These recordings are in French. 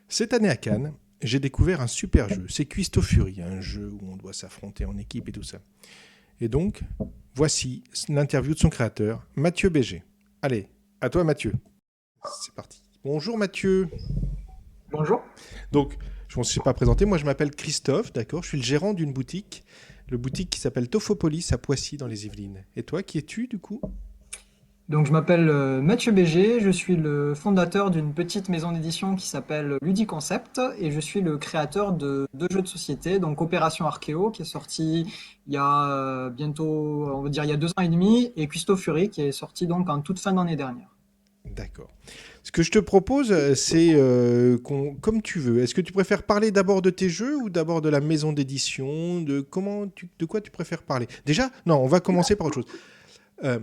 Cette année à Cannes, j'ai découvert un super jeu. C'est Cuisto Fury, un jeu où on doit s'affronter en équipe et tout ça. Et donc, voici l'interview de son créateur, Mathieu Béger. Allez, à toi Mathieu. C'est parti. Bonjour Mathieu. Bonjour. Donc, je ne me suis pas présenté, moi je m'appelle Christophe, d'accord. Je suis le gérant d'une boutique, le boutique qui s'appelle Tophopolis à Poissy dans les Yvelines. Et toi, qui es-tu du coup? Donc, je m'appelle Mathieu Béger, je suis le fondateur d'une petite maison d'édition qui s'appelle Ludiconcept et je suis le créateur de deux jeux de société, donc Opération Archéo qui est sorti il y a bientôt, on va dire il y a 2 ans et demi, et Custo Fury qui est sorti donc en toute fin d'année dernière. D'accord. Ce que je te propose, c'est comme tu veux. Est-ce que tu préfères parler d'abord de tes jeux ou d'abord de la maison d'édition, de quoi tu préfères parler? Déjà, non, on va commencer par autre chose. Euh,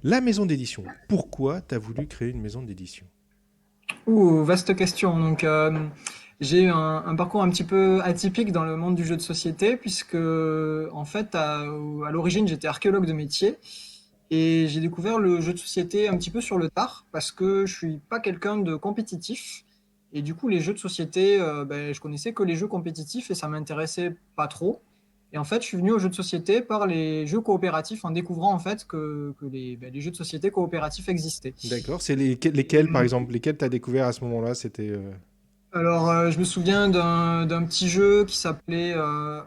la maison d'édition. Pourquoi tu as voulu créer une maison d'édition? Ouh, vaste question. Donc, j'ai eu un parcours un petit peu atypique dans le monde du jeu de société, puisque, en fait, à l'origine, j'étais archéologue de métier et j'ai découvert le jeu de société un petit peu sur le tard, parce que je suis pas quelqu'un de compétitif. Et du coup, les jeux de société, ben, je connaissais que les jeux compétitifs et ça m'intéressait pas trop. Et en fait, je suis venu aux jeux de société par les jeux coopératifs en découvrant en fait que les jeux de société coopératifs existaient. D'accord. C'est lesquels, par exemple, lesquels tu as découvert à ce moment-là? C'était. Alors, je me souviens d'un petit jeu qui s'appelait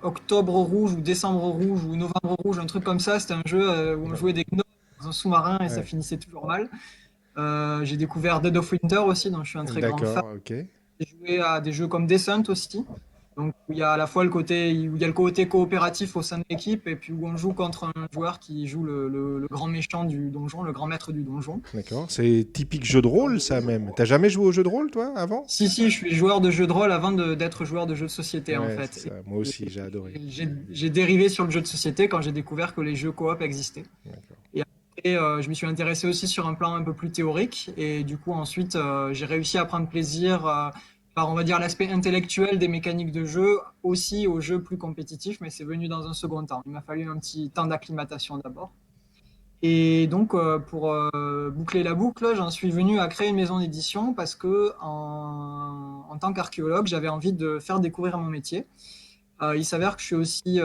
Octobre Rouge ou Décembre Rouge ou Novembre Rouge, un truc comme ça. C'était un jeu où on Ouais. jouait des gnomes dans un sous-marin et ça Ouais. finissait toujours mal. J'ai découvert Dead of Winter aussi, dont je suis un très grand fan. D'accord, ok. J'ai joué à des jeux comme Descent aussi. Donc, où il y a à la fois où il y a le côté coopératif au sein de l'équipe et puis où on joue contre un joueur qui joue le grand méchant du donjon, le grand maître du donjon. D'accord. C'est typique jeu de rôle, ça même. T'as jamais joué au jeu de rôle, toi, avant? Si, si, je suis joueur de jeux de rôle avant d'être joueur de jeux de société, en Ouais, c'est fait. ça. Moi aussi, j'ai adoré. J'ai dérivé sur le jeu de société quand j'ai découvert que les jeux coop existaient. D'accord. Et après, je m'y suis intéressé aussi sur un plan un peu plus théorique. Et du coup, ensuite, j'ai réussi à prendre plaisir par, on va dire, l'aspect intellectuel des mécaniques de jeu, aussi aux jeux plus compétitifs, mais c'est venu dans un second temps. Il m'a fallu un petit temps d'acclimatation d'abord. Et donc, pour boucler la boucle, j'en suis venu à créer une maison d'édition parce que, en tant qu'archéologue, j'avais envie de faire découvrir mon métier. Il s'avère que je suis aussi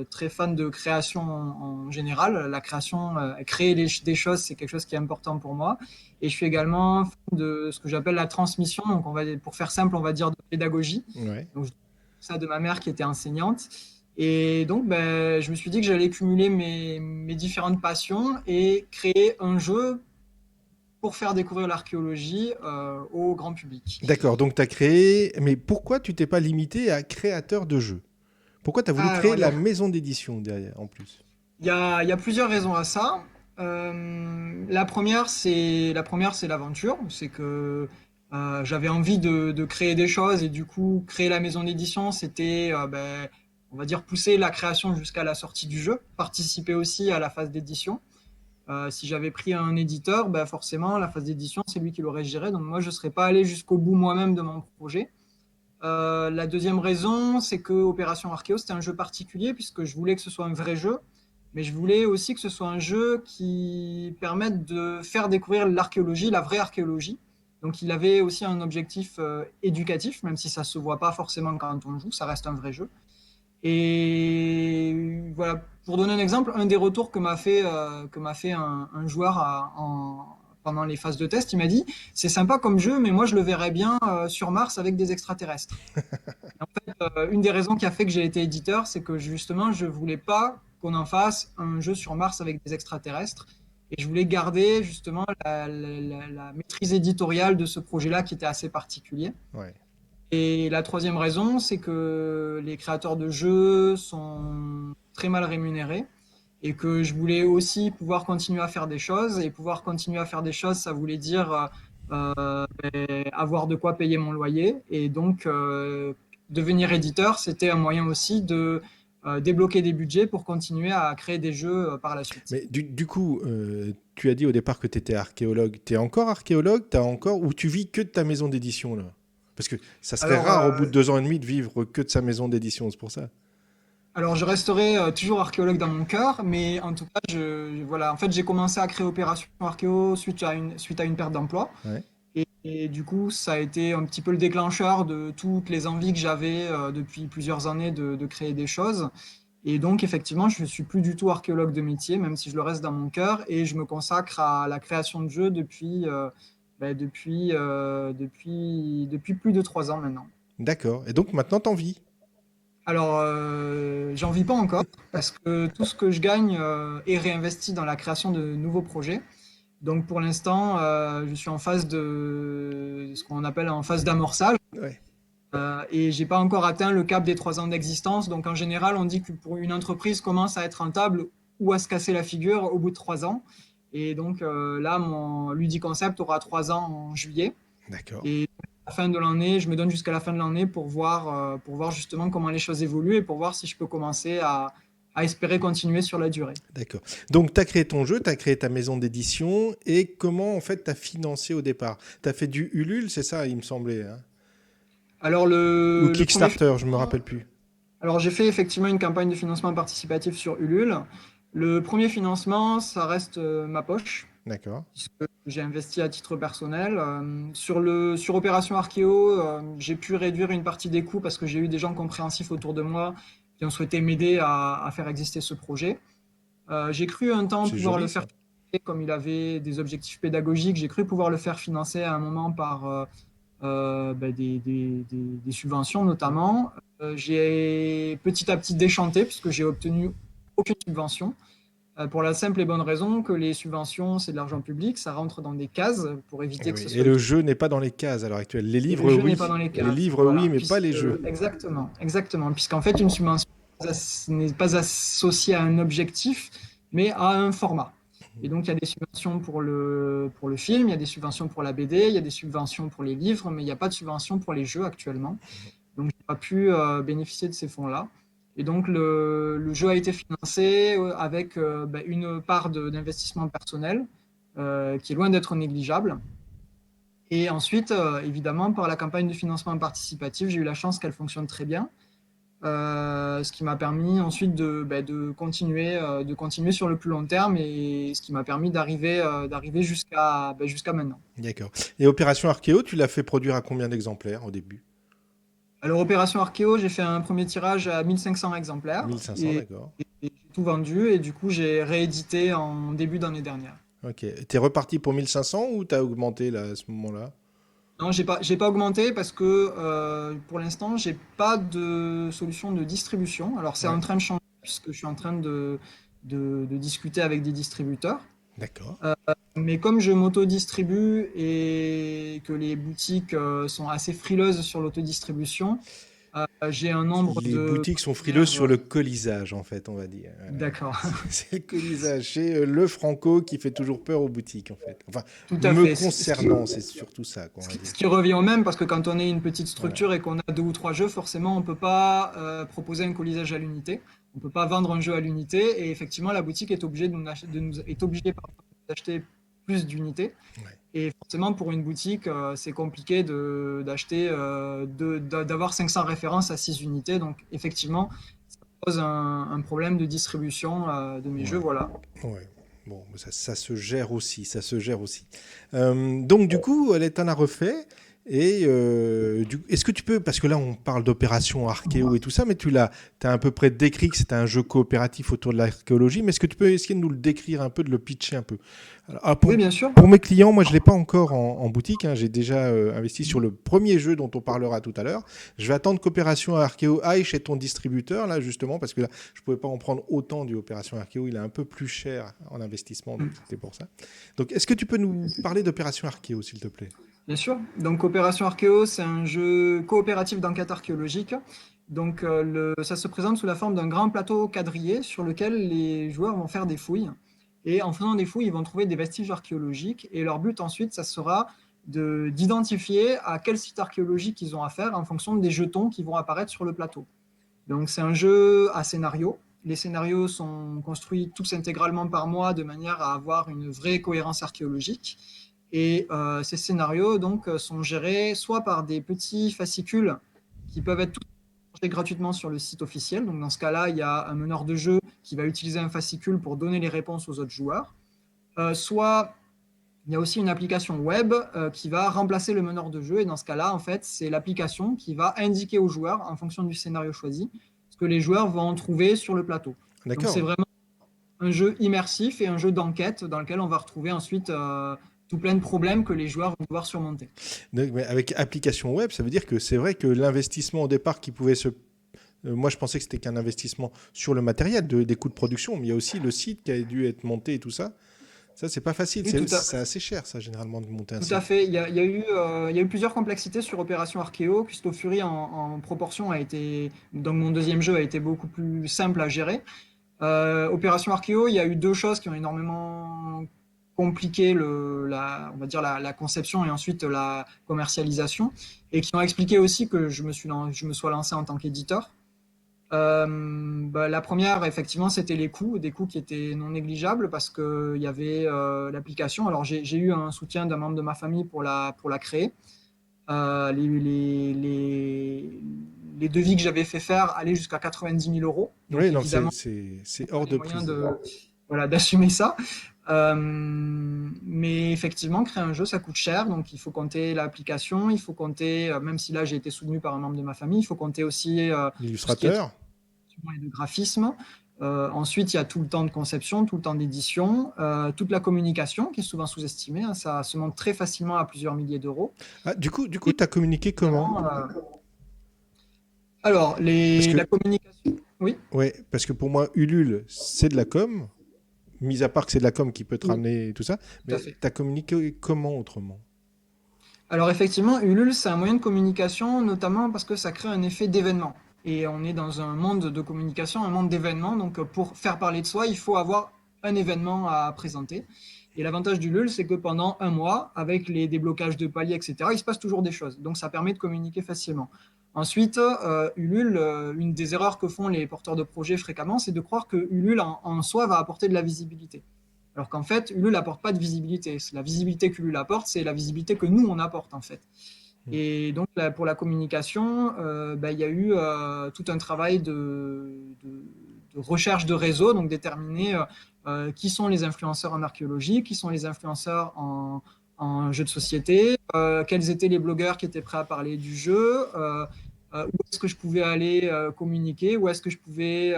très fan de création en général. La création, créer des choses, c'est quelque chose qui est important pour moi. Et je suis également fan de ce que j'appelle la transmission. Donc, pour faire simple, on va dire de pédagogie. Ouais. Donc, je ça de ma mère qui était enseignante. Et donc, ben, je me suis dit que j'allais cumuler mes différentes passions et créer un jeu pour faire découvrir l'archéologie au grand public. D'accord, donc tu as créé. Mais pourquoi tu t'es pas limité à créateur de jeux? Pourquoi tu as voulu Ah, alors, créer la maison d'édition derrière, en plus? il y a plusieurs raisons à ça. La première, c'est l'aventure. C'est que j'avais envie de créer des choses et du coup, créer la maison d'édition, c'était, ben, on va dire, pousser la création jusqu'à la sortie du jeu, participer aussi à la phase d'édition. Si j'avais pris un éditeur, ben forcément, la phase d'édition, c'est lui qui l'aurait géré. Donc moi, je ne serais pas allé jusqu'au bout moi-même de mon projet. La deuxième raison, c'est que Opération Archéo, c'était un jeu particulier puisque je voulais que ce soit un vrai jeu, mais je voulais aussi que ce soit un jeu qui permette de faire découvrir l'archéologie, la vraie archéologie. Donc il avait aussi un objectif éducatif, même si ça ne se voit pas forcément quand on joue, ça reste un vrai jeu. Et voilà, pour donner un exemple, un des retours que m'a fait un joueur pendant les phases de test, il m'a dit, c'est sympa comme jeu, mais moi je le verrais bien sur Mars avec des extraterrestres. En fait, une des raisons qui a fait que j'ai été éditeur, c'est que justement, je voulais pas qu'on en fasse un jeu sur Mars avec des extraterrestres. Et je voulais garder justement la maîtrise éditoriale de ce projet-là qui était assez particulier. Ouais. Et la troisième raison, c'est que les créateurs de jeux sont très mal rémunérés et que je voulais aussi pouvoir continuer à faire des choses. Et pouvoir continuer à faire des choses, ça voulait dire avoir de quoi payer mon loyer. Et donc, devenir éditeur, c'était un moyen aussi de débloquer des budgets pour continuer à créer des jeux par la suite. Mais du coup, tu as dit au départ que tu étais archéologue. Tu es encore archéologue? Ou tu vis que de ta maison d'édition, là? Parce que ça serait Alors, rare au bout de 2 ans et demi de vivre que de sa maison d'édition, c'est pour ça. Alors, je resterai toujours archéologue dans mon cœur, mais en tout cas, voilà, en fait, j'ai commencé à créer Opération Archéo suite à une perte d'emploi. Ouais. Et du coup, ça a été un petit peu le déclencheur de toutes les envies que j'avais depuis plusieurs années de créer des choses. Et donc, effectivement, je ne suis plus du tout archéologue de métier, même si je le reste dans mon cœur, et je me consacre à la création de jeux depuis plus de 3 ans maintenant. D'accord. Et donc maintenant, t'en vis. Alors, j'en vis pas encore, parce que tout ce que je gagne est réinvesti dans la création de nouveaux projets. Donc, pour l'instant, je suis en phase de ce qu'on appelle en phase d'amorçage. Ouais. Et j'ai pas encore atteint le cap des 3 ans d'existence. Donc en général, on dit que pour une entreprise commence à être rentable ou à se casser la figure au bout de 3 ans. Et donc là, mon Ludiconcept aura 3 ans en juillet. D'accord. Et à la fin de l'année, je me donne jusqu'à la fin de l'année pour voir justement comment les choses évoluent et pour voir si je peux commencer à espérer continuer sur la durée. D'accord. Donc, tu as créé ton jeu, tu as créé ta maison d'édition, et comment, en fait, tu as financé au départ? Tu as fait du Ulule, c'est ça, il me semblait, hein? Alors Ou le premier Kickstarter, je me financement, rappelle plus. alors j'ai fait effectivement une campagne de financement participatif sur Ulule. Le premier financement, ça reste ma poche, D'accord. puisque j'ai investi à titre personnel. Sur Opération Archéo, j'ai pu réduire une partie des coûts parce que j'ai eu des gens compréhensifs autour de moi qui ont souhaité m'aider à faire exister ce projet. J'ai cru un temps C'est pouvoir le joli, faire ça. financer comme il avait des objectifs pédagogiques. J'ai cru pouvoir le faire financer à un moment par des subventions notamment. J'ai petit à petit déchanté puisque j'ai obtenu aucune subvention. Pour la simple et bonne raison que les subventions, c'est de l'argent public, ça rentre dans des cases pour Et éviter que oui. ce Et soit le utilisé. jeu n'est pas dans les cases à l'heure actuelle. Les Et le livres, jeu n'est pas dans oui. les Les cases. livres, oui, Voilà, mais pas les puisque, jeux. exactement, puisqu'en fait, une subvention n'est pas associée à un objectif, mais à un format. Et donc, il y a des subventions pour le film, il y a des subventions pour la BD, il y a des subventions pour les livres, mais il n'y a pas de subvention pour les jeux actuellement. Donc, je n'ai pas pu bénéficier de ces fonds-là. Et donc, le jeu a été financé avec une part d'investissement personnel qui est loin d'être négligeable. Et ensuite, évidemment, par la campagne de financement participatif, j'ai eu la chance qu'elle fonctionne très bien, ce qui m'a permis ensuite de continuer sur le plus long terme et ce qui m'a permis d'arriver jusqu'à maintenant. D'accord. Et Opération Archéo, tu l'as fait produire à combien d'exemplaires au début? Alors, Opération Archéo, j'ai fait un premier tirage à 1500 exemplaires 1500, et, d'accord. et j'ai tout vendu et du coup, j'ai réédité en début d'année dernière. Ok. T'es reparti pour 1500 ou t'as augmenté là, à ce moment-là? Non, j'ai pas augmenté parce que pour l'instant, j'ai pas de solution de distribution. Alors, c'est Ouais. en train de changer puisque je suis en train de discuter avec des distributeurs. D'accord. Euh, mais comme je m'auto-distribue et que les boutiques sont assez frileuses sur l'autodistribution, j'ai un nombre Les de boutiques sont frileuses partenaires. sur le colisage, en fait, on va dire. D'accord, C'est le colisage. C'est le Franco qui fait toujours peur aux boutiques, en fait. Enfin, tout à me fait. concernant, c'est surtout ça qu'on va dire. Ce qui revient au même, parce que quand on est une petite Voilà. structure et qu'on a deux ou trois jeux, forcément, on ne peut pas proposer un colisage à l'unité. On ne peut pas vendre un jeu à l'unité. Et effectivement, la boutique est obligée est obligée, pardon, d'acheter plus d'unités. Ouais. Et forcément, pour une boutique, c'est compliqué d'avoir 500 références à 6 unités. Donc, effectivement, ça pose un problème de distribution de mes jeux. Ouais. Voilà. Ouais. Bon, ça se gère aussi, ça se gère aussi. Donc du coup, elle t'en a refait. Et est-ce que tu peux, parce que là on parle d'opération archéo et tout ça, mais t'as à peu près décrit que c'était un jeu coopératif autour de l'archéologie, mais est-ce que tu peux essayer de nous le décrire un peu, de le pitcher un peu? Alors, Oui, bien sûr. pour mes clients, moi je ne l'ai pas encore en boutique, hein, j'ai déjà investi sur le premier jeu dont on parlera tout à l'heure. Je vais attendre qu'Opération Archéo aille chez ton distributeur, là justement, parce que là je ne pouvais pas en prendre autant du Opération Archéo, il est un peu plus cher en investissement, donc c'était pour ça. Donc est-ce que tu peux nous parler d'Opération Archéo, s'il te plaît? Bien sûr. Donc, Opération Archéo, c'est un jeu coopératif d'enquête archéologique. Donc, ça se présente sous la forme d'un grand plateau quadrillé sur lequel les joueurs vont faire des fouilles. Et en faisant des fouilles, ils vont trouver des vestiges archéologiques. Et leur but ensuite, ça sera d'identifier à quel site archéologique ils ont affaire en fonction des jetons qui vont apparaître sur le plateau. Donc, c'est un jeu à scénario. Les scénarios sont construits tous intégralement par moi de manière à avoir une vraie cohérence archéologique. Et ces scénarios donc, sont gérés soit par des petits fascicules qui peuvent être téléchargés gratuitement sur le site officiel. Donc, dans ce cas-là, il y a un meneur de jeu qui va utiliser un fascicule pour donner les réponses aux autres joueurs. Soit Il y a aussi une application web qui va remplacer le meneur de jeu. Et dans ce cas-là, en fait, c'est l'application qui va indiquer aux joueurs, en fonction du scénario choisi, ce que les joueurs vont trouver sur le plateau. Donc c'est D'accord. vraiment un jeu immersif et un jeu d'enquête dans lequel on va retrouver ensuite tout plein de problèmes que les joueurs vont devoir surmonter. Donc, mais avec application web, ça veut dire que c'est vrai que l'investissement au départ qui pouvait se... moi, je pensais que c'était qu'un investissement sur le matériel, des coûts de production, mais il y a aussi le site qui a dû être monté et tout ça. Ça, c'est pas facile. Oui, C'est assez cher, ça, généralement, de monter un tout à site. fait. Il y a eu plusieurs complexités sur Opération Archeo. Custo Fury en proportion a été, donc mon deuxième jeu a été beaucoup plus simple à gérer. Opération Archeo, il y a eu deux choses qui ont énormément compliqué on va dire la conception et ensuite la commercialisation, et qui ont expliqué aussi que je me sois lancé en tant qu'éditeur. La première, effectivement, c'était les coûts, des coûts qui étaient non négligeables parce qu'il y avait l'application. Alors, j'ai eu un soutien d'un membre de ma famille pour la créer. Euh, les, les, les, les devis que j'avais fait faire allaient jusqu'à 90 000 euros. Donc, Oui, donc évidemment, c'est pas hors les de moyens prix. voilà, d'assumer ça. Mais effectivement, créer un jeu, ça coûte cher. Donc, il faut compter l'application, il faut compter, même si là, j'ai été soutenu par un membre de ma famille, il faut compter aussi tout ce qui est L'illustrateur. et de graphisme. Ensuite, il y a tout le temps de conception, tout le temps d'édition, toute la communication qui est souvent sous-estimée. Hein, ça se monte très facilement à plusieurs milliers d'euros. Ah, du coup, Et tu as communiqué comment? évidemment, alors, Parce la que, communication, oui, ouais, parce que pour moi, Ulule, c'est de la com, mis à part que c'est de la com qui peut te oui, ramener tout ça, tout à mais fait. tu as communiqué comment autrement? Alors effectivement, Ulule, c'est un moyen de communication, notamment parce que ça crée un effet d'événement. Et on est dans un monde de communication, un monde d'événements. Donc pour faire parler de soi, il faut avoir un événement à présenter. Et l'avantage d'Ulule, c'est que pendant un mois, avec les déblocages de paliers, etc., il se passe toujours des choses. Donc ça permet de communiquer facilement. Ensuite, Ulule, une des erreurs que font les porteurs de projets fréquemment, c'est de croire que Ulule en soi va apporter de la visibilité. Alors qu'en fait, Ulule n'apporte pas de visibilité. La visibilité qu'Ulule apporte, c'est la visibilité que nous, on apporte en fait. Hmm. Et donc, là, pour la communication, il y a eu tout un travail de recherche de réseau, donc déterminer qui sont les influenceurs en archéologie, qui sont les influenceurs en jeux de société, quels étaient les blogueurs qui étaient prêts à parler du jeu, où est-ce que je pouvais aller communiquer, où est-ce que je pouvais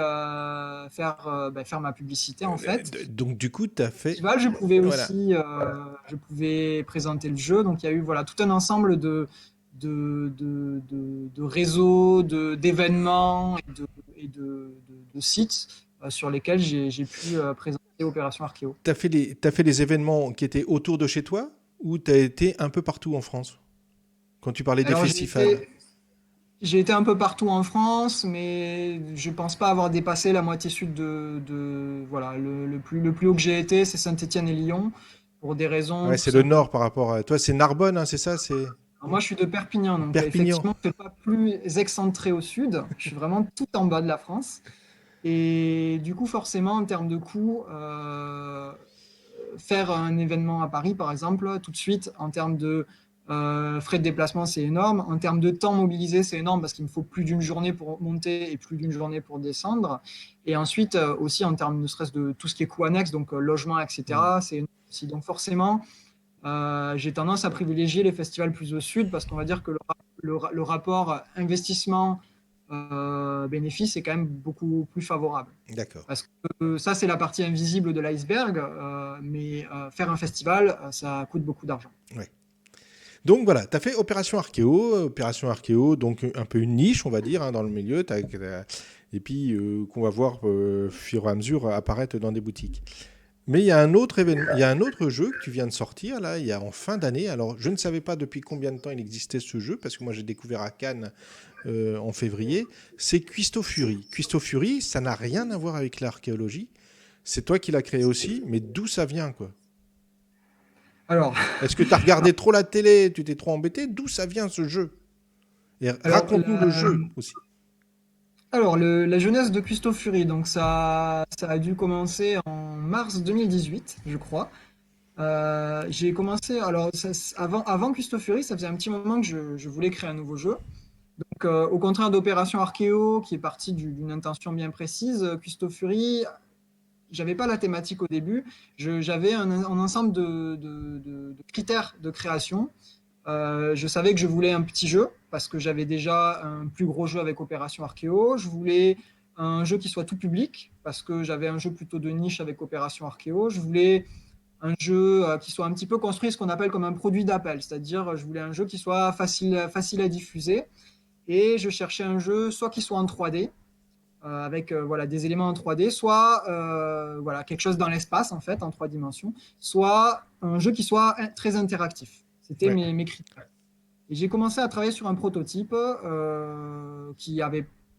faire ma publicité en fait. Donc, du coup, tu as fait. Festival, je pouvais Voilà. aussi je pouvais présenter le jeu. Donc il y a eu voilà, tout un ensemble de réseaux, d'événements de sites sur lesquels j'ai pu présenter Opération Archéo. T'as fait les événements qui étaient autour de chez toi ou t'as été un peu partout en France? Quand tu parlais des Alors festivals. j'ai été un peu partout en France, mais je pense pas avoir dépassé la moitié sud voilà, le plus haut que j'ai été, c'est Saint-Étienne et Lyon, pour des raisons Ouais, tout c'est le simplement. nord par rapport à. Toi, c'est Narbonne, hein, c'est ça? C'est Alors moi, je suis de Perpignan, donc Perpignan. effectivement, je ne suis pas plus excentré au sud. Je suis vraiment tout en bas de la France. Et du coup, forcément, en termes de coûts, faire un événement à Paris, par exemple, tout de suite, en termes de frais de déplacement, c'est énorme. En termes de temps mobilisé, c'est énorme parce qu'il me faut plus d'une journée pour monter et plus d'une journée pour descendre. Et ensuite, aussi en termes ne serait-ce de tout ce qui est coûts annexes, donc logement, Hmm. etc., c'est énorme aussi. Donc forcément, j'ai tendance à privilégier les festivals plus au sud parce qu'on va dire que le rapport investissement-bénéfice est quand même beaucoup plus favorable. D'accord. Parce que ça, c'est la partie invisible de l'iceberg, mais faire un festival, ça coûte beaucoup d'argent. Ouais. Donc voilà, tu as fait Opération Archéo, donc un peu une niche, on va dire, hein, dans le milieu, et puis qu'on va voir au fur et à mesure apparaître dans des boutiques. Mais il y a un autre événement, il y a un autre jeu que tu viens de sortir là, il y a en fin d'année. Alors je ne savais pas depuis combien de temps il existait ce jeu parce que moi j'ai découvert à Cannes en février. C'est Cuisto Fury. Cuisto Fury, ça n'a rien à voir avec l'archéologie. C'est toi qui l'as créé aussi, mais d'où ça vient quoi? Alors, Est-ce que tu as regardé trop la télé, tu t'es trop embêté? D'où ça vient ce jeu? Et alors, raconte-nous le jeu aussi. la jeunesse de Custo Fury, donc ça a dû commencer en mars 2018, je crois. J'ai commencé, alors avant Custo Fury, ça faisait un petit moment que je voulais créer un nouveau jeu. Donc, au contraire d'Opération Archéo, qui est partie d'une intention bien précise, Custo Fury, j'avais pas la thématique au début. J'avais un ensemble de critères de création. Je savais que je voulais un petit jeu parce que j'avais déjà un plus gros jeu avec Opération Archéo. Je voulais un jeu qui soit tout public parce que j'avais un jeu plutôt de niche avec Opération Archéo. Je voulais un jeu qui soit un petit peu construit, ce qu'on appelle comme un produit d'appel, c'est-à-dire je voulais un jeu qui soit facile à diffuser et je cherchais un jeu soit qui soit en 3D avec voilà, des éléments en 3D, soit voilà, quelque chose dans l'espace en fait en 3 dimensions, soit un jeu qui soit très interactif. C'était Ouais. mes critères. Et j'ai commencé à travailler sur un prototype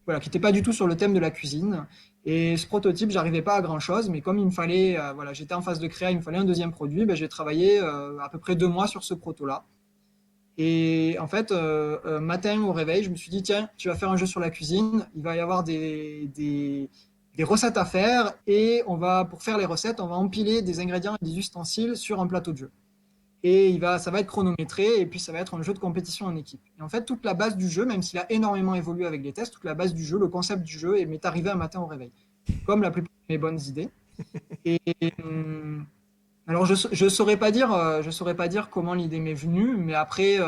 voilà, qui n'était pas du tout sur le thème de la cuisine. Et ce prototype, j'arrivais pas à grand chose, mais comme il me fallait, voilà, j'étais en phase de créa, il me fallait un deuxième produit, ben, j'ai travaillé à peu près 2 mois sur ce proto-là. Et en fait, un matin au réveil, je me suis dit, tiens, tu vas faire un jeu sur la cuisine, il va y avoir des recettes à faire, et pour faire les recettes, on va empiler des ingrédients et des ustensiles sur un plateau de jeu. Et ça va être chronométré, et puis ça va être un jeu de compétition en équipe. Et en fait, toute la base du jeu, même s'il a énormément évolué avec les tests, toute la base du jeu, le concept du jeu, m'est arrivé un matin au réveil, comme la plupart de mes bonnes idées. Et alors, je saurais pas dire comment l'idée m'est venue, mais après,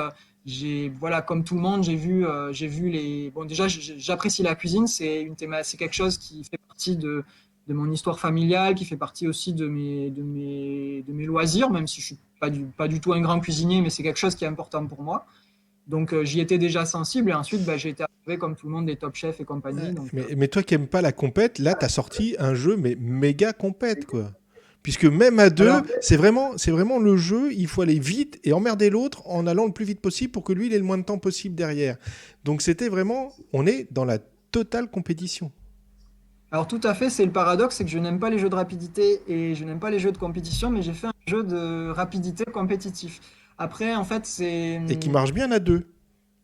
voilà, comme tout le monde, j'ai vu les. Bon, déjà, j'apprécie la cuisine. C'est quelque chose qui fait partie de mon histoire familiale, qui fait partie aussi de mes loisirs, même si je suis pas du tout un grand cuisinier, mais c'est quelque chose qui est important pour moi. Donc, j'y étais déjà sensible, et ensuite, bah, j'ai été arrivé comme tout le monde des Top Chef et compagnie. Donc, Mais toi qui aimes pas la compète, là, tu as sorti un jeu mais méga compète, quoi. Puisque même à deux, alors, c'est vraiment le jeu, il faut aller vite et emmerder l'autre en allant le plus vite possible pour que lui, il ait le moins de temps possible derrière. Donc c'était vraiment, on est dans la totale compétition. Alors tout à fait, c'est le paradoxe, c'est que je n'aime pas les jeux de rapidité et je n'aime pas les jeux de compétition, mais j'ai fait un jeu de rapidité compétitif. Après, en fait, Et qui marche bien à deux. et qui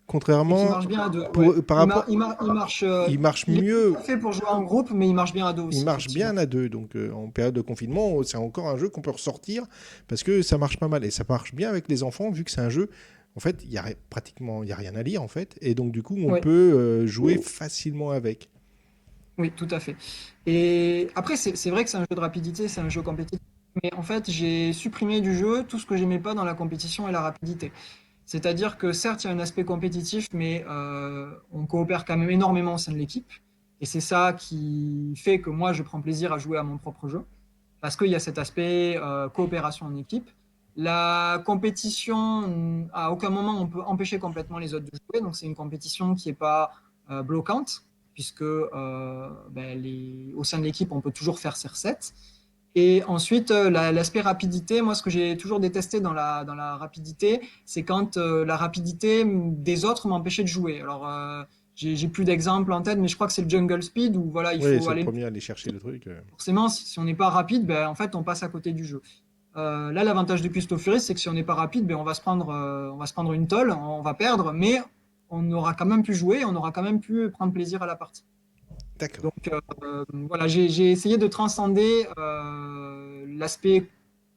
Contrairement, marche bien à deux. Ouais. par rapport, il marche Il est mieux, pas fait pour jouer en groupe, mais il marche bien à deux il aussi, marche effectivement. bien à deux. Donc en période de confinement, c'est encore un jeu qu'on peut ressortir parce que ça marche pas mal. Et ça marche bien avec les enfants vu que c'est un jeu. En fait, pratiquement, il y a rien à lire en fait. Et donc du coup, on Oui, peut jouer facilement avec. oui, tout à fait. Et après, c'est vrai que c'est un jeu de rapidité, c'est un jeu compétitif, mais en fait, j'ai supprimé du jeu tout ce que j'aimais pas dans la compétition et la rapidité. C'est-à-dire que certes, il y a un aspect compétitif, mais on coopère quand même énormément au sein de l'équipe. Et c'est ça qui fait que moi, je prends plaisir à jouer à mon propre jeu, parce qu'il y a cet aspect coopération en équipe. La compétition, à aucun moment on peut empêcher complètement les autres de jouer, donc c'est une compétition qui n'est pas bloquante, puisque au sein de l'équipe, on peut toujours faire ses recettes. Et ensuite, l'aspect rapidité, moi, ce que j'ai toujours détesté dans la rapidité, c'est quand la rapidité des autres m'empêchait de jouer. Alors, j'ai plus d'exemples en tête, mais je crois que c'est le Jungle Speed où voilà, il Oui, faut c'est le aller. premier à aller chercher le truc. Forcément, si on n'est pas rapide, ben, en fait, on passe à côté du jeu. Là, l'avantage de Custo Fury, c'est que si on n'est pas rapide, ben, on va se prendre une tôle, on va perdre, mais on aura quand même pu jouer, on aura quand même pu prendre plaisir à la partie. D'accord. Donc voilà, j'ai essayé de transcender l'aspect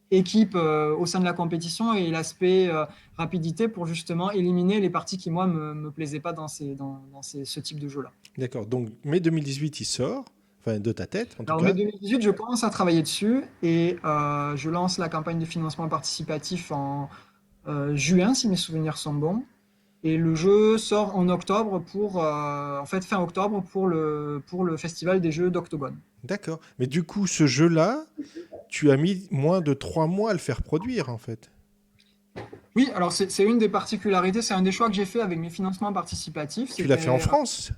équipe au sein de la compétition et l'aspect rapidité pour justement éliminer les parties qui, moi, me plaisaient pas ce type de jeu-là. D'accord. Donc, mai 2018, il sort. Enfin, de ta tête, en tout Alors, mai cas. 2018, je commence à travailler dessus et je lance la campagne de financement participatif en juin, si mes souvenirs sont bons. Et le jeu sort en octobre en fait, fin octobre pour le festival des jeux d'Octogone. D'accord. Mais du coup, ce jeu-là, tu as mis moins de 3 mois à le faire produire, en fait. Oui, alors c'est une des particularités, c'est un des choix que j'ai fait avec mes financements participatifs. Tu l'as fait en C'était France.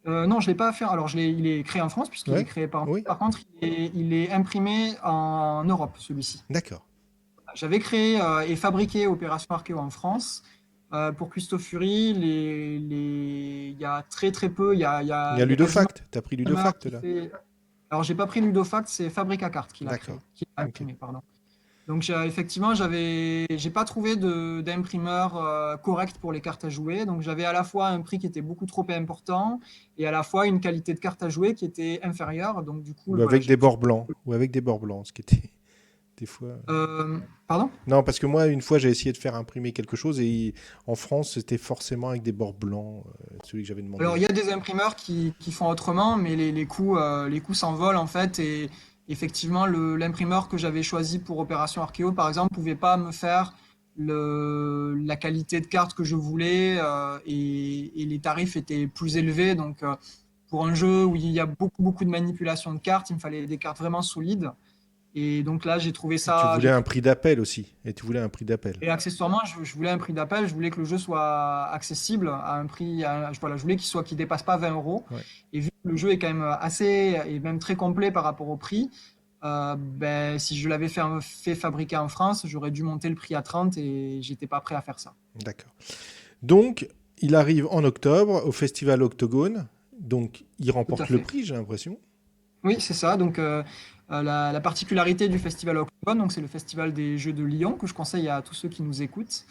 non, je l'ai pas fait. Alors il est créé en France puisqu'il est Ouais. créé par moi. Oui. Par contre, il est imprimé en Europe, celui-ci. D'accord. J'avais créé et fabriqué Opération Archéo en France. Pour Custo Fury, il y a très très peu, Il y a il y a quasiment Ludofact. Tu as pris un Ludofact, qui là. fait. Alors j'ai pas pris Ludofact, c'est Fabrica-Carte qui l'a créé, D'accord. qui l'a Ok. imprimé, pardon. Donc effectivement, j'ai pas trouvé d'imprimeur correct pour les cartes à jouer. Donc j'avais à la fois un prix qui était beaucoup trop important et à la fois une qualité de carte à jouer qui était inférieure. Donc du coup, Ou voilà, avec des j'ai pris. bords blancs. Ou avec des bords blancs, ce qui était des fois. Pardon? Non, parce que moi, une fois, j'ai essayé de faire imprimer quelque chose et en France, c'était forcément avec des bords blancs, celui que j'avais Alors demandé. il y a des imprimeurs qui font autrement, mais les coûts s'envolent en fait Effectivement, l'imprimeur que j'avais choisi pour Opération Archéo, par exemple, pouvait pas me faire la qualité de carte que je voulais et les tarifs étaient plus élevés. Donc, pour un jeu où il y a beaucoup de manipulation de cartes, il me fallait des cartes vraiment solides. Et donc là, j'ai trouvé Et tu ça. voulais un prix d'appel aussi. Et tu voulais un prix d'appel. Et accessoirement, je voulais un prix d'appel, je voulais que le jeu soit accessible à un prix, voilà, je voulais qu'il dépasse pas 20 euros. Ouais. Et vu que le jeu est quand même assez, et même très complet par rapport au prix, ben, si je l'avais fait fabriquer en France, j'aurais dû monter le prix à 30 et j'étais pas prêt à faire ça. D'accord. Donc, il arrive en octobre au Festival Octogone. Donc, il Tout à remporte le fait. prix, j'ai l'impression. Oui, c'est ça. Donc, la particularité du Festival Octogone, donc c'est le festival des jeux de Lyon que je conseille à tous ceux qui nous écoutent.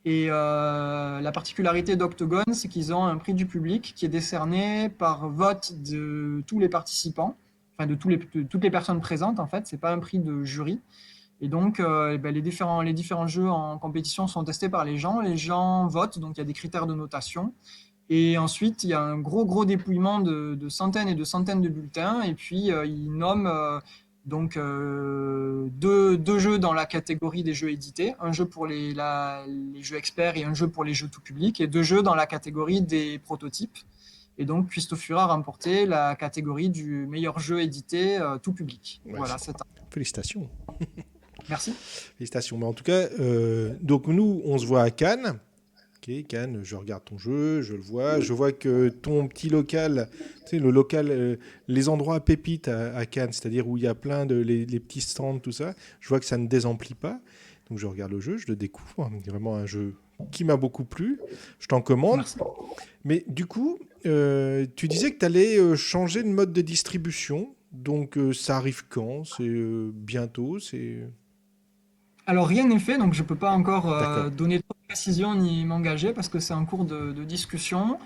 Et la particularité d'Octogone, c'est qu'ils ont un prix du public qui est décerné par vote de tous les participants, enfin de toutes les personnes présentes en fait. C'est pas un prix de jury. Et donc, ben, les différents jeux en compétition sont testés par les gens votent, donc il y a des critères de notation. Et ensuite, il y a un gros dépouillement de centaines et de centaines de bulletins. Et puis, ils nomment donc deux jeux dans la catégorie des jeux édités, un jeu pour les jeux experts et un jeu pour les jeux tout public, et deux jeux dans la catégorie des prototypes. Et donc, Christophe Fura a remporté la catégorie du meilleur jeu édité tout public. Ouais, Voilà, c'est un. félicitations. Merci. Félicitations. Mais en tout cas, donc nous, on se voit à Cannes. Ok, Cannes, je regarde ton jeu, je le vois. Je vois que ton petit local, tu sais, le local, les endroits pépites à Cannes, c'est-à-dire où il y a plein de les petits stands, tout ça, je vois que ça ne désemplit pas. Donc je regarde le jeu, je le découvre. C'est vraiment un jeu qui m'a beaucoup plu. Je t'en commande. Merci. Mais du coup, tu disais que tu allais changer de mode de distribution. Donc ça arrive quand? C'est bientôt? C'est... Alors rien n'est fait, donc je peux pas encore D'accord. donner trop de précisions ni m'engager parce que c'est en cours de discussion.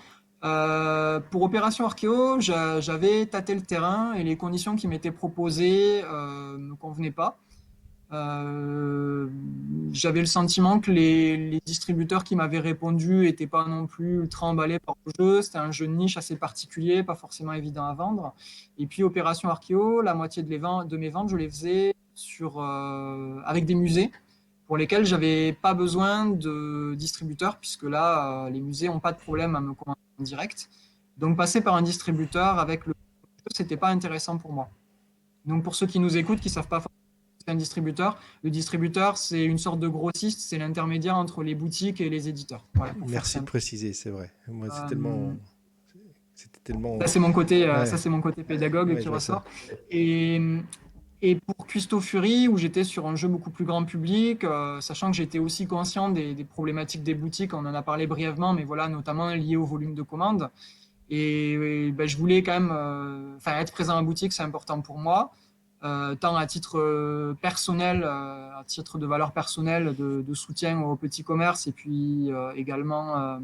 Pour Opération Archéo, j'avais tâté le terrain et les conditions qui m'étaient proposées me convenaient pas. Euh, J'avais le sentiment que les distributeurs qui m'avaient répondu étaient pas non plus ultra emballés par le jeu. C'était un jeu de niche assez particulier, pas forcément évident à vendre. Et puis Opération Archéo, la moitié de mes ventes, je les faisais avec des musées pour lesquels j'avais pas besoin de distributeurs puisque là, les musées n'ont pas de problème à me commander en direct. Donc passer par un distributeur avec le jeu, c'était pas intéressant pour moi. Donc pour ceux qui nous écoutent, qui savent pas un distributeur. Le distributeur, c'est une sorte de grossiste, c'est l'intermédiaire entre les boutiques et les éditeurs. Voilà, pour faire Merci de simple. préciser, c'est vrai. Moi, c'est Euh, tellement... C'était tellement... ça Ouais, c'est mon côté pédagogue ouais, je qui vois ça. ressort. Et, et pour Custo Fury, où j'étais sur un jeu beaucoup plus grand public, sachant que j'étais aussi conscient des problématiques des boutiques, on en a parlé brièvement, mais voilà, notamment liées au volume de commandes. Et ben, je voulais quand même, être présent en boutique, c'est important pour moi. Tant à titre personnel, à titre de valeur personnelle, de soutien au petit commerce, et puis également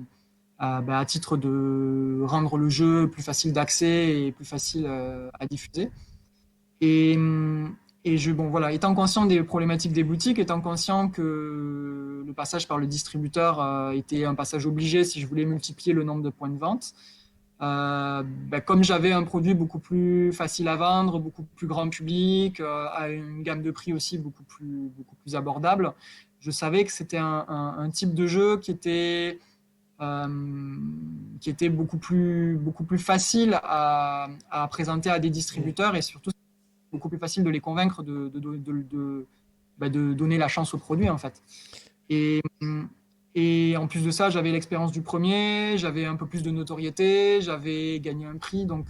à titre de rendre le jeu plus facile d'accès et plus facile à diffuser. Et, bon, voilà, étant conscient des problématiques des boutiques, étant conscient que le passage par le distributeur était un passage obligé si je voulais multiplier le nombre de points de vente, comme j'avais un produit beaucoup plus facile à vendre, beaucoup plus grand public, à une gamme de prix aussi beaucoup plus abordable, je savais que c'était un type de jeu qui était beaucoup plus facile à présenter à des distributeurs et surtout beaucoup plus facile de les convaincre de donner la chance au produit en fait. Et, et en plus de ça, j'avais l'expérience du premier, j'avais un peu plus de notoriété, j'avais gagné un prix, donc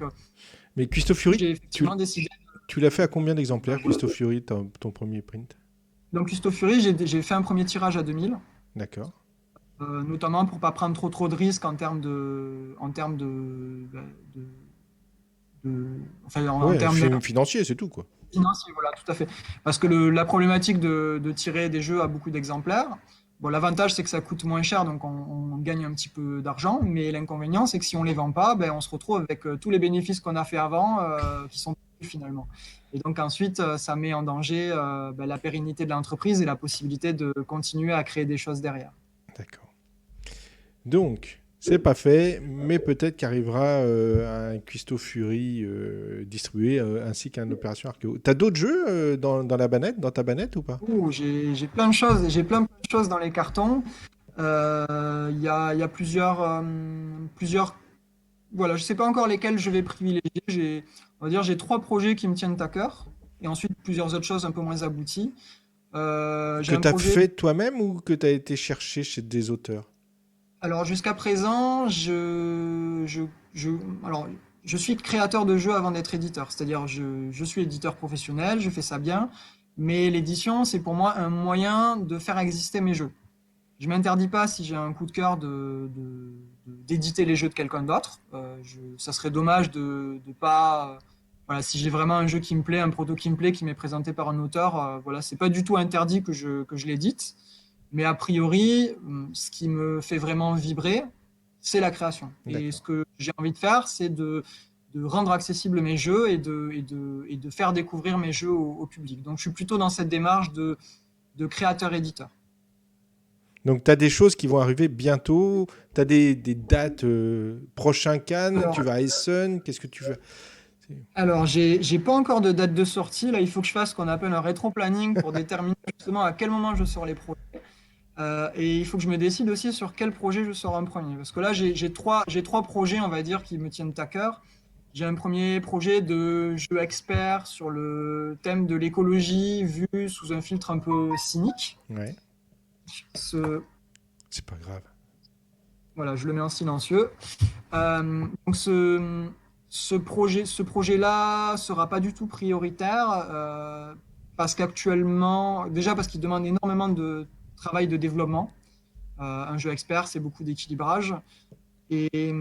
Mais Christophe Fury, j'ai effectivement décidé. tu l'as fait à combien d'exemplaires, Christophe Fury, ton premier print? Donc Custo Fury, j'ai fait un premier tirage à 2000, D'accord. notamment pour pas prendre trop de risques en Ouais, termes financier, c'est tout, quoi. financiers, voilà, tout à fait. Parce que la problématique de tirer des jeux à beaucoup d'exemplaires, bon, l'avantage c'est que ça coûte moins cher, donc on gagne un petit peu d'argent, mais l'inconvénient c'est que si on les vend pas, ben, on se retrouve avec tous les bénéfices qu'on a fait avant qui sont perdus finalement. Et donc ensuite, ça met en danger la pérennité de l'entreprise et la possibilité de continuer à créer des choses derrière. D'accord. Donc, C'est pas fait, mais peut-être qu'arrivera un Cuisto Fury distribué ainsi qu'un Opération Archéo. T'as d'autres jeux dans la banette, dans ta banette ou pas? Ouh, j'ai plein de choses, j'ai plein de choses dans les cartons. Il y a plusieurs. Voilà, je sais pas encore lesquels je vais privilégier. On va dire, j'ai trois projets qui me tiennent à cœur, et ensuite plusieurs autres choses un peu moins abouties. J'ai Que un t'as projet. fait toi-même ou que t'as été chercher chez des auteurs? Alors jusqu'à présent, je, alors, je suis créateur de jeux avant d'être éditeur. C'est-à-dire, je suis éditeur professionnel, je fais ça bien, mais l'édition, c'est pour moi un moyen de faire exister mes jeux. Je m'interdis pas, si j'ai un coup de cœur, d'éditer les jeux de quelqu'un d'autre. Ça serait dommage de pas. Voilà, si j'ai vraiment un jeu qui me plaît, un proto qui me plaît, qui m'est présenté par un auteur, voilà, c'est pas du tout interdit que je l'édite. Mais a priori, ce qui me fait vraiment vibrer, c'est la création. Et ce D'accord. que j'ai envie de faire, c'est de rendre accessibles mes jeux et de faire découvrir mes jeux au public. Donc je suis plutôt dans cette démarche de créateur-éditeur. Donc t'as des choses qui vont arriver bientôt. T'as des dates prochain Cannes. Alors, Tu vas à Essen. Qu'est-ce que tu veux? C'est- Alors, j'ai pas encore de date de sortie. Là, il faut que je fasse ce qu'on appelle un rétro-planning pour déterminer justement à quel moment je sors les projets. Et il faut que je me décide aussi sur quel projet je sors en premier. Parce que là, j'ai trois projets, on va dire, qui me tiennent à cœur. J'ai un premier projet de jeu expert sur le thème de l'écologie vu sous un filtre un peu cynique. Ouais, Ce, c'est pas grave. voilà, je le mets en silencieux. Donc ce projet-là sera pas du tout prioritaire parce qu'actuellement, déjà parce qu'il demande énormément de travail de développement. Un jeu expert, c'est beaucoup d'équilibrage. Et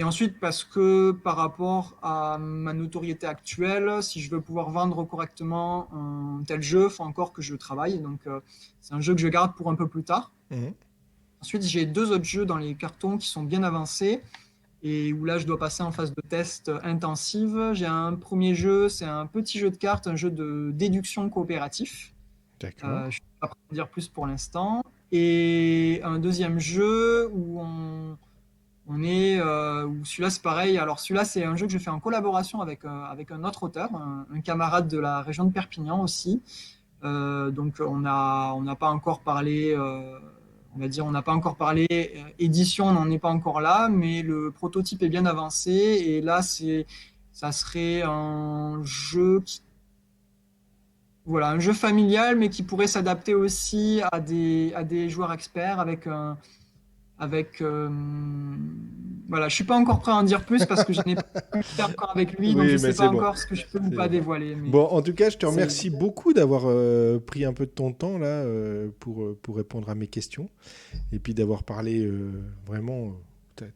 ensuite parce que par rapport à ma notoriété actuelle, si je veux pouvoir vendre correctement un tel jeu, il faut encore que je travaille. Donc c'est un jeu que je garde pour un peu plus tard. Mhm. Ensuite, j'ai deux autres jeux dans les cartons qui sont bien avancés et où là je dois passer en phase de test intensive. J'ai un premier jeu, c'est un petit jeu de cartes, un jeu de déduction coopératif. D'accord. Je ne peux pas en dire plus pour l'instant. Et un deuxième jeu où où celui-là c'est pareil. Alors celui-là c'est un jeu que je fais en collaboration avec un autre auteur, un camarade de la région de Perpignan aussi. Donc on n'a pas encore parlé, on va dire, on n'a pas encore parlé édition, on n'en est pas encore là, mais le prototype est bien avancé et là ça serait voilà, un jeu familial, mais qui pourrait s'adapter aussi à des joueurs experts avec voilà, je suis pas encore prêt à en dire plus parce que je n'ai pas pu le faire encore avec lui, donc je Oui, mais sais c'est pas bon. encore ce que je peux ou pas C'est- dévoiler, mais Bon, en tout cas, je te c'est remercie beaucoup d'avoir pris un peu de ton temps là pour répondre à mes questions et puis d'avoir parlé vraiment.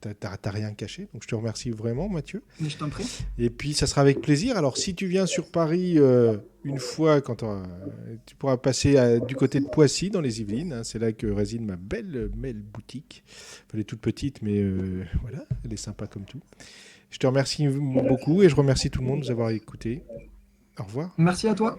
T'as rien caché, donc je te remercie vraiment, Mathieu. mais je t'en prie. Et puis, ça sera avec plaisir. Alors, si tu viens sur Paris une fois, tu pourras passer du côté de Poissy, dans les Yvelines. Hein. C'est là que réside ma belle boutique. Enfin, elle est toute petite, mais voilà, elle est sympa comme tout. Je te remercie beaucoup et je remercie tout le monde de nous avoir écoutés. Au revoir. Merci à toi.